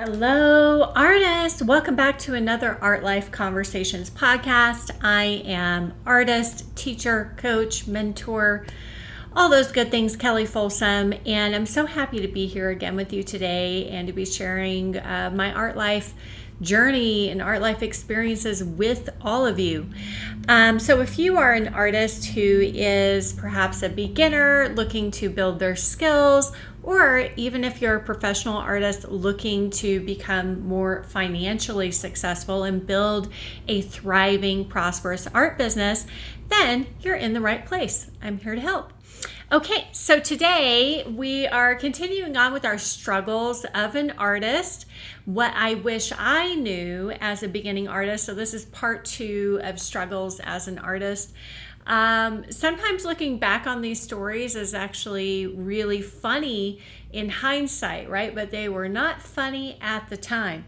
Hello, artists. Welcome back to another Art Life Conversations podcast. I am artist, teacher, coach, mentor, all those good things, Keli Folsom, and I'm so happy to be here again with you today and to be sharing my art life journey and art life experiences with all of you. So if you are an artist who is perhaps a beginner looking to build their skills, or even if you're a professional artist looking to become more financially successful and build a thriving, prosperous art business, then you're in the right place. I'm here to help. Okay, so today we are continuing on with our struggles of an artist, what I wish I knew as a beginning artist. So this is part 2 of struggles as an artist. Sometimes looking back on these stories is actually really funny in hindsight, right? But they were not funny at the time.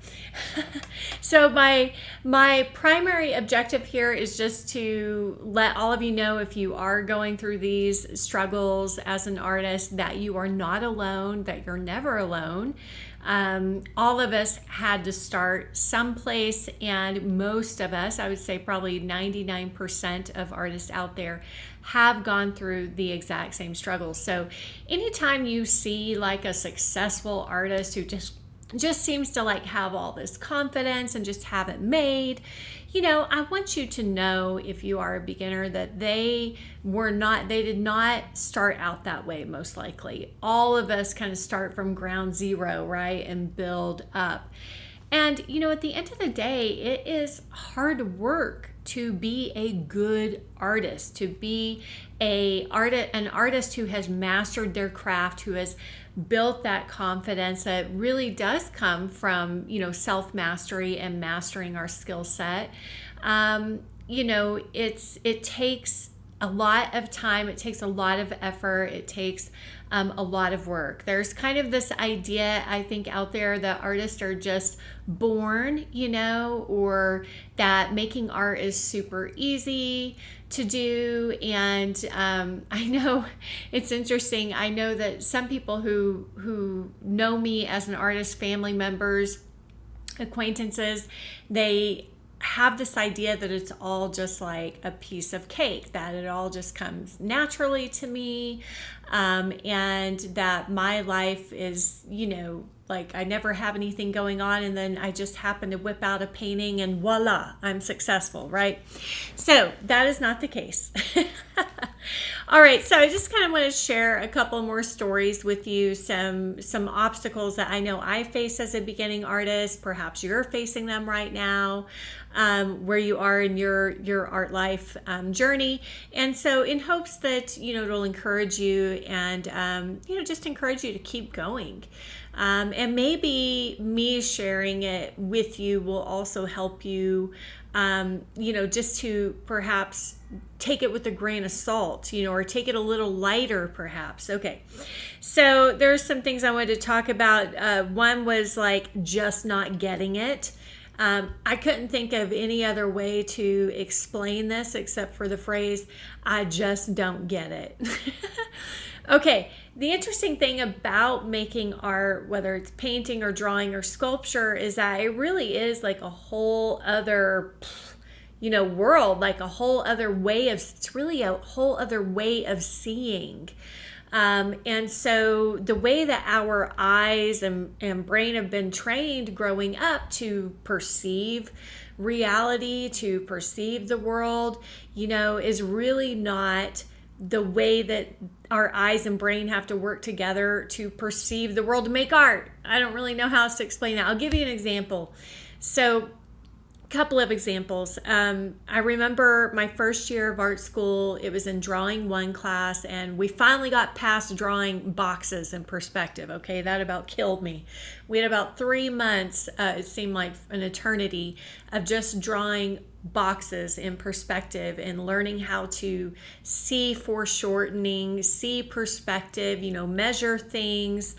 So my primary objective here is just to let all of you know, if you are going through these struggles as an artist, that you are not alone, that you're never alone. All of us had to start someplace, and most of us, I would say probably 99% of artists out there, have gone through the exact same struggles. So anytime you see like a successful artist who just seems to like have all this confidence and just have it made, I want you to know, if you are a beginner, that they did not start out that way, most likely. All of us kind of start from ground zero, right, and build up. And, at the end of the day, it is hard work to be a good artist, to be an artist who has mastered their craft, who has built that confidence that really does come from, self-mastery and mastering our skill set. It takes a lot of time. It takes a lot of effort. It takes a lot of work. There's kind of this idea, I think, out there that artists are just born, or that making art is super easy to do. And I know it's interesting. I know that some people who know me as an artist, family members, acquaintances, they have this idea that it's all just like a piece of cake, that it all just comes naturally to me, and that my life is, like I never have anything going on, and then I just happen to whip out a painting and voila, I'm successful, right? So that is not the case. All right, so I just kind of want to share a couple more stories with you, some obstacles that I know I face as a beginning artist. Perhaps you're facing them right now, where you are in your art life journey. And so in hopes that, it'll encourage you and, just encourage you to keep going. And maybe me sharing it with you will also help you, just to perhaps take it with a grain of salt, or take it a little lighter perhaps. Okay, so there's some things I wanted to talk about. One was like just not getting it. I couldn't think of any other way to explain this except for the phrase, I just don't get it. Okay, the interesting thing about making art, whether it's painting or drawing or sculpture, is that it really is like a whole other, world, like a whole other way it's really a whole other way of seeing. And so the way that our eyes and brain have been trained growing up to perceive reality, to perceive the world, is really not the way that our eyes and brain have to work together to perceive the world, to make art. I don't really know how else to explain that. I'll give you an example. So couple of examples. I remember my first year of art school, it was in drawing 1 class, and we finally got past drawing boxes in perspective. Okay, that about killed me. We had about 3 months, it seemed like an eternity, of just drawing boxes in perspective and learning how to see foreshortening, see perspective, measure things.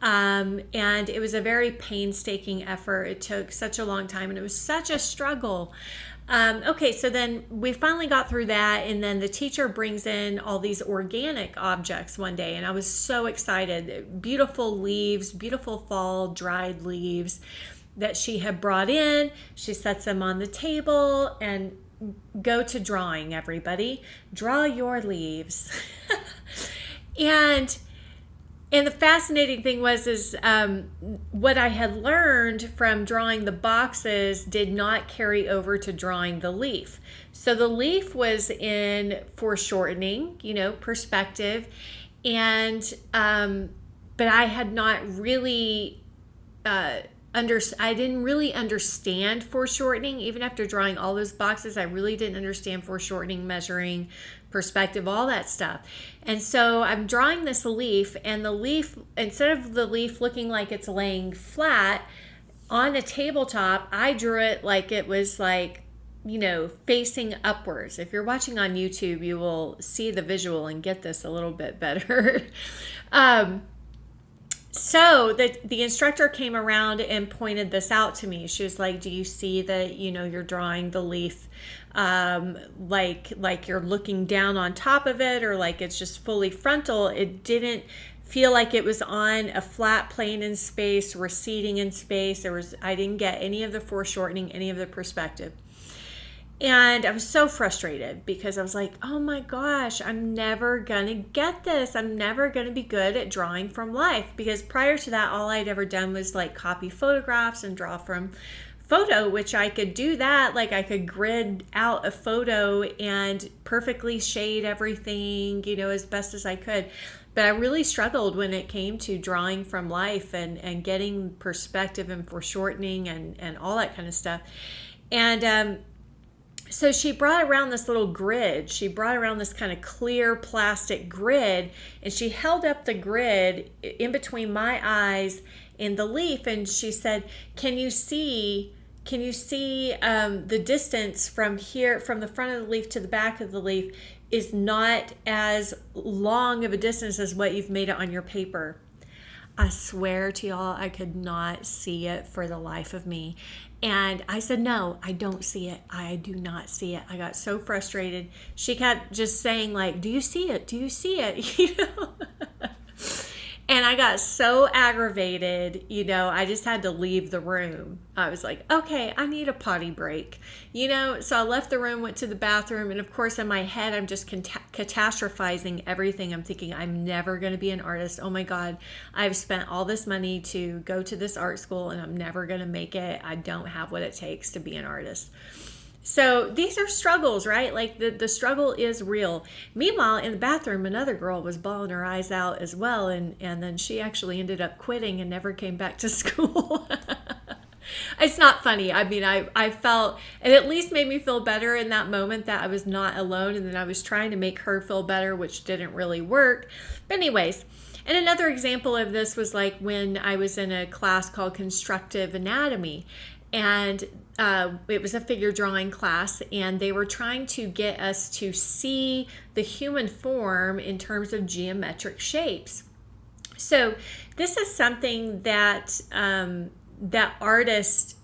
And it was a very painstaking effort. It took such a long time and it was such a struggle. Okay, so then we finally got through that, and then the teacher brings in all these organic objects one day, and I was so excited. Beautiful leaves, beautiful fall dried leaves that she had brought in. She sets them on the table and go to drawing, everybody. Draw your leaves. and and the fascinating thing was is what I had learned from drawing the boxes did not carry over to drawing the leaf. So the leaf was in foreshortening, perspective, and but I had not really I didn't really understand foreshortening. Even after drawing all those boxes, I really didn't understand foreshortening, measuring, perspective, all that stuff. And so I'm drawing this leaf, and the leaf, instead of the leaf looking like it's laying flat on a tabletop, I drew it like it was facing upwards. If you're watching on YouTube, you will see the visual and get this a little bit better. So the instructor came around and pointed this out to me. She was like, do you see that, you're drawing the leaf like you're looking down on top of it, or like it's just fully frontal? It didn't feel like it was on a flat plane in space, receding in space. I didn't get any of the foreshortening, any of the perspective. And I was so frustrated because I was like, oh my gosh, I'm never going to get this. I'm never going to be good at drawing from life, because prior to that, all I'd ever done was like copy photographs and draw from photo, which I could do that. Like I could grid out a photo and perfectly shade everything, as best as I could. But I really struggled when it came to drawing from life and getting perspective and foreshortening and all that kind of stuff. And, so she brought around this little grid. She brought around this kind of clear plastic grid, and she held up the grid in between my eyes and the leaf, and she said, can you see the distance from here, from the front of the leaf to the back of the leaf is not as long of a distance as what you've made it on your paper. I swear to y'all, I could not see it for the life of me. And I said, no, I don't see it. I do not see it. I got so frustrated. She kept just saying like, do you see it? Do you see it? And I got so aggravated, I just had to leave the room. I was like, okay, I need a potty break, So I left the room, went to the bathroom, and of course in my head, I'm just catastrophizing everything. I'm thinking, I'm never going to be an artist. Oh my God, I've spent all this money to go to this art school, and I'm never going to make it. I don't have what it takes to be an artist. So these are struggles, right? Like the struggle is real. Meanwhile, in the bathroom, another girl was bawling her eyes out as well. And then she actually ended up quitting and never came back to school. It's not funny. I mean, I felt, it at least made me feel better in that moment that I was not alone. And then I was trying to make her feel better, which didn't really work. But anyways, and another example of this was like when I was in a class called Constructive Anatomy. And it was a figure drawing class, and they were trying to get us to see the human form in terms of geometric shapes. So this is something that how artists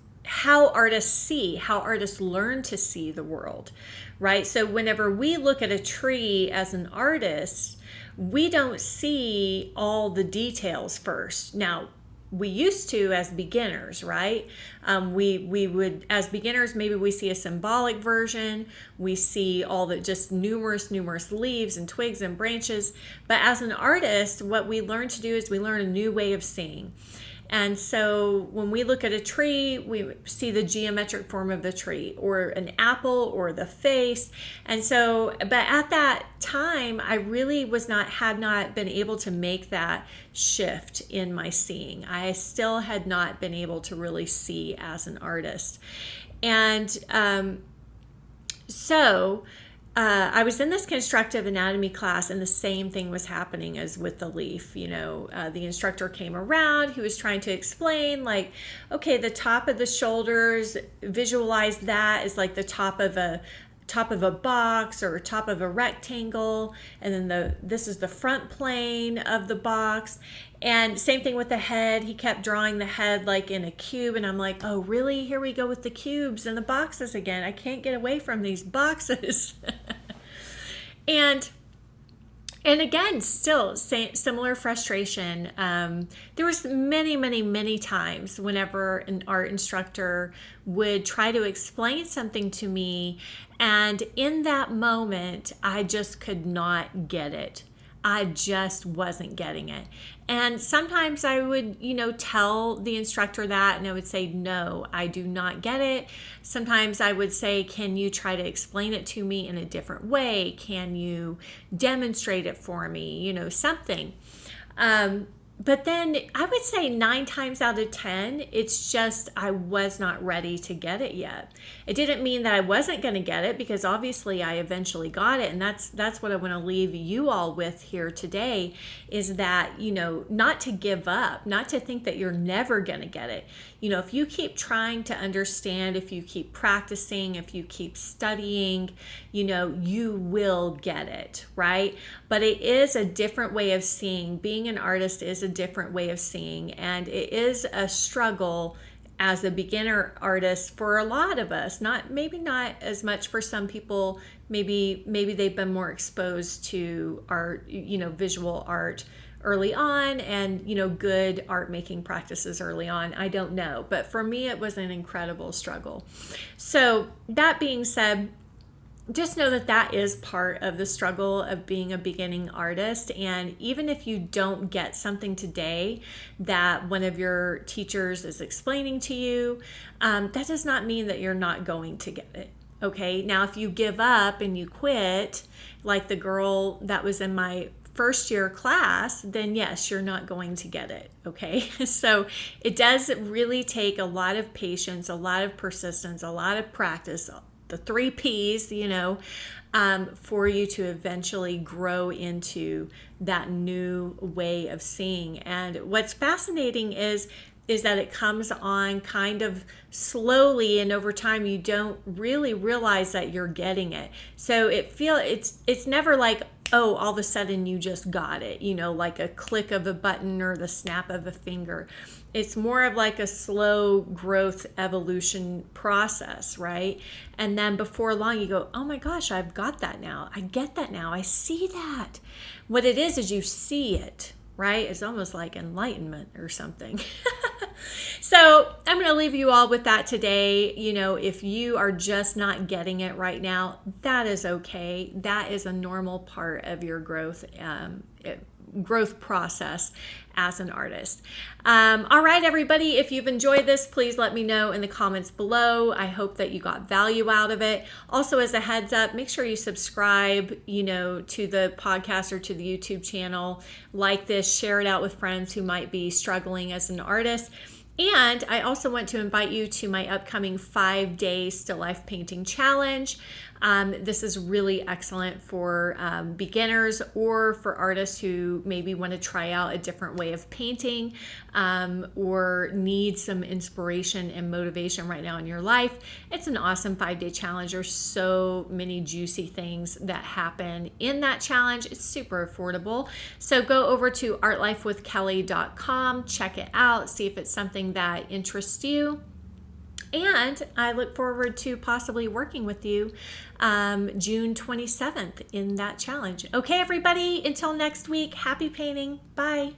learn to see the world, right? So whenever we look at a tree as an artist, we don't see all the details first. Now, we used to as beginners, right? We would, as beginners, maybe we see a symbolic version. We see all the just numerous leaves and twigs and branches. But as an artist, what we learn to do is we learn a new way of seeing. And so when we look at a tree, we see the geometric form of the tree, or an apple, or the face. And so, but at that time, I really had not been able to make that shift in my seeing. I still had not been able to really see as an artist. And so I was in this constructive anatomy class, and the same thing was happening as with the leaf. The instructor came around. He was trying to explain, like, okay, the top of the shoulders, visualize that as like the top of a top of a box or top of a rectangle, and then this is the front plane of the box. And same thing with the head. He kept drawing the head like in a cube, and I'm like, oh really? Here we go with the cubes and the boxes again. I can't get away from these boxes. And again, still similar frustration. There was many times whenever an art instructor would try to explain something to me, and in that moment, I just could not get it. I just wasn't getting it. And sometimes I would, tell the instructor that, and I would say, no, I do not get it. Sometimes I would say, can you try to explain it to me in a different way? Can you demonstrate it for me? Something. But then I would say 9 times out of 10, it's just I was not ready to get it yet. It didn't mean that I wasn't going to get it, because obviously I eventually got it. And that's what I want to leave you all with here today, is that, not to give up, not to think that you're never going to get it. If you keep trying to understand, if you keep practicing, if you keep studying, you will get it, right? But it is a different way of seeing. Being an artist is a different way of seeing, and it is a struggle as a beginner artist for a lot of us. Maybe not as much for some people. Maybe they've been more exposed to art, visual art early on, and good art making practices early on. I don't know, but for me it was an incredible struggle. So that being said, just know that is part of the struggle of being a beginning artist. And even if you don't get something today that one of your teachers is explaining to you, that does not mean that you're not going to get it. Okay, now if you give up and you quit, like the girl that was in my first year class, then yes, you're not going to get it. Okay, so it does really take a lot of patience, a lot of persistence, a lot of practice, the 3 P's, for you to eventually grow into that new way of seeing. And what's fascinating is that it comes on kind of slowly, and over time you don't really realize that you're getting it. So it's never like, oh, all of a sudden you just got it, like a click of a button or the snap of a finger. It's more of like a slow growth evolution process, right? And then before long you go, oh my gosh, I've got that now. I get that now. I see that. What it is you see it, right? It's almost like enlightenment or something. So I'm going to leave you all with that today. If you are just not getting it right now, that is okay. That is a normal part of your growth process as an artist. All right, everybody, if you've enjoyed this, please let me know in the comments below. I hope that you got value out of it. Also, as a heads up, make sure you subscribe, to the podcast or to the YouTube channel. Like this, share it out with friends who might be struggling as an artist. And I also want to invite you to my upcoming 5-day still life painting challenge. This is really excellent for beginners or for artists who maybe want to try out a different way of painting or need some inspiration and motivation right now in your life. It's an awesome 5-day challenge. There's so many juicy things that happen in that challenge. It's super affordable. So go over to artlifewithkeli.com, check it out, see if it's something that interests you. And I look forward to possibly working with you June 27th in that challenge. Okay, everybody, until next week, happy painting. Bye.